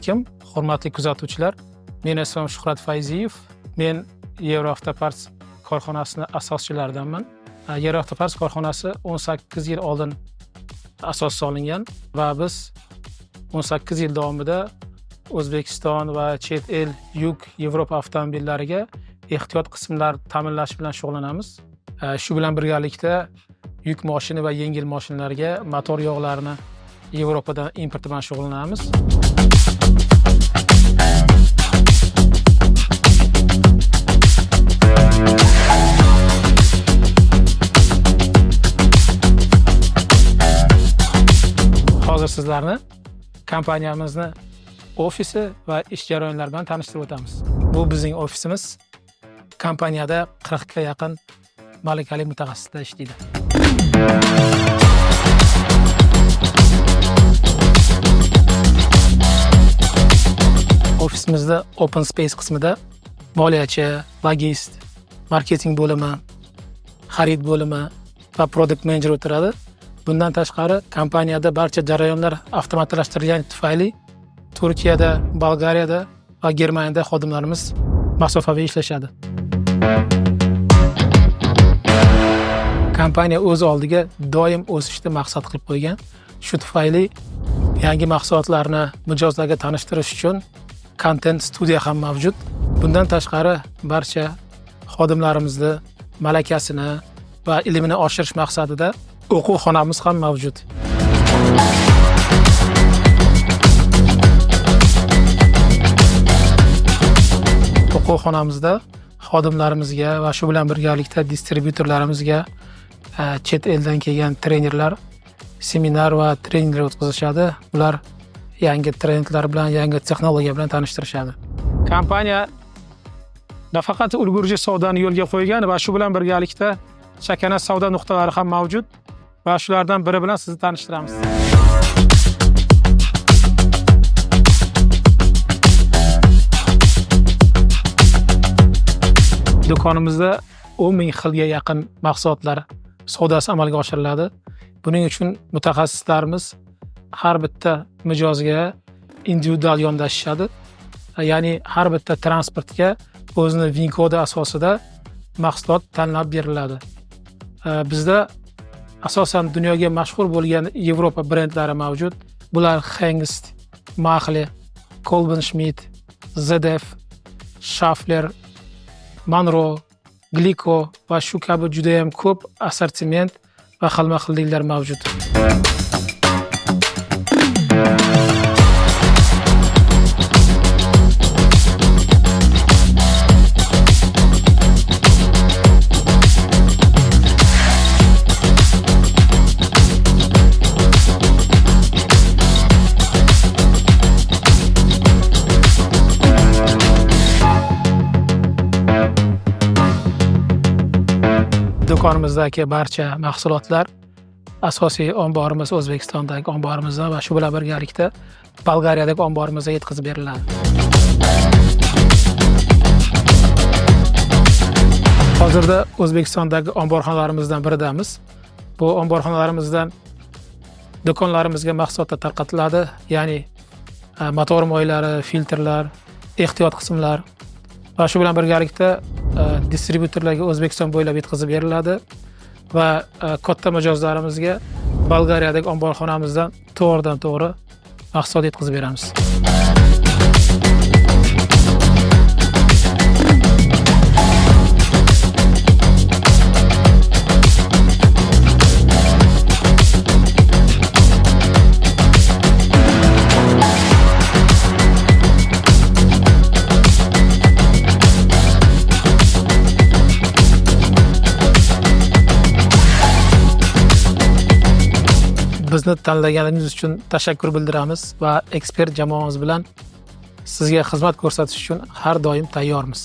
alaykum, hurmatli kuzatuvchilar. Men ismim Shuhrat Fayziyev. Men Euroavtoparts korxonasining asoschilaridanman. Euroavtoparts korxonasi 18 yil oldin asos solingan va biz 18 yil davomida O'zbekiston va chet el, yuk, Yevropa avtomobillariga ehtiyot qismlar ta'minlash bilan shug'ullanamiz. Shu bilan birgalikda yuk mashina va yengil mashinalarga motor yog'larini Yevropadan import bilan shug'ullanamiz. Hozir sizlarni kompaniyamizni ofisi va ish jarayonlari bilan tanishtirib o'tamiz. Bu bizning ofisimiz. Kompaniyada 40 ga yaqin malakali mutaxassislar ishlaydi. Ofisimizda open space qismida moliyachi, logist, marketing bo'limi, xarid bo'limi va product manager o'tiradi. Bundan tashqari kompaniyada barcha jarayonlar avtomatlashtirilgani tufayli Turkiyada, Bolgariyada va Germaniyada xodimlarimiz masofaviy ishlashadi. Kompaniya o'z oldiga doim o'sishni maqsad qilib qo'ygan. Shu tufayli yangi mahsulotlarni mijozlarga tanishtirish uchun content studiya ham mavjud. Bundan tashqari barcha xodimlarimizni malakasini va ilmini oshirish maqsadida o'quv xonamiz ham mavjud. O'quv xonamizda xodimlarimizga va shu bilan birgalikda distribyutorlarimizga chet eldan kelgan trenerlar seminar va treninglar o'tkazishadi. Ular yangi trendlar bilan, yangi texnologiya bilan tanishtirishadi. Kompaniya nafaqat ulgurji savdoni yo'lga qo'ygan va shu bilan birgalikda chakana savdo nuqtalari ham mavjud va shulardan biri bilan sizni tanishtiramiz. Do'konimizda 10 ming xilga yaqin mahsulotlar savdosi amalga oshiriladi. Buning uchun mutaxassislarimiz har bitta mijozga individual yondashishadi. Ya'ni har bitta transportga o'zining VIN kodi asosida mahsulot tanlab beriladi. Bizda asosan dunyoga mashhur bo'lgan Yevropa brendlari mavjud. Bular Hengst, Machle, Kolben Schmidt, ZF, Schaeffler, Manro, Glico va shu kabi juda ham ko'p assortiment va xilma-xilliklar mavjud. Do'konimizdagi barcha mahsulotlar asosiy omborimiz O'zbekistondagi omborimizda va shu bilan birgalikda Bolgariyadagi omborimizga yetkazib beriladi. Hozirda O'zbekistondagi omborxonalarimizdan biridamiz. Bu omborxonalarimizdan do'konlarimizga mahsulotlar tarqatiladi, ya'ni motor moylari, filtrlar, ehtiyot qismlar va shu bilan birgalikda distribyutorlarga O'zbekiston bo'ylab yetkazib beriladi va katta mijozlarimizga Bolgariyadagi omborxonamizdan to'g'ridan-to'g'ri mahsulot yetkazib beramiz. Bizni tanlaganingiz uchun tashakkur bildiramiz va ekspert jamoamiz bilan sizga xizmat ko'rsatish uchun har doim tayyormiz.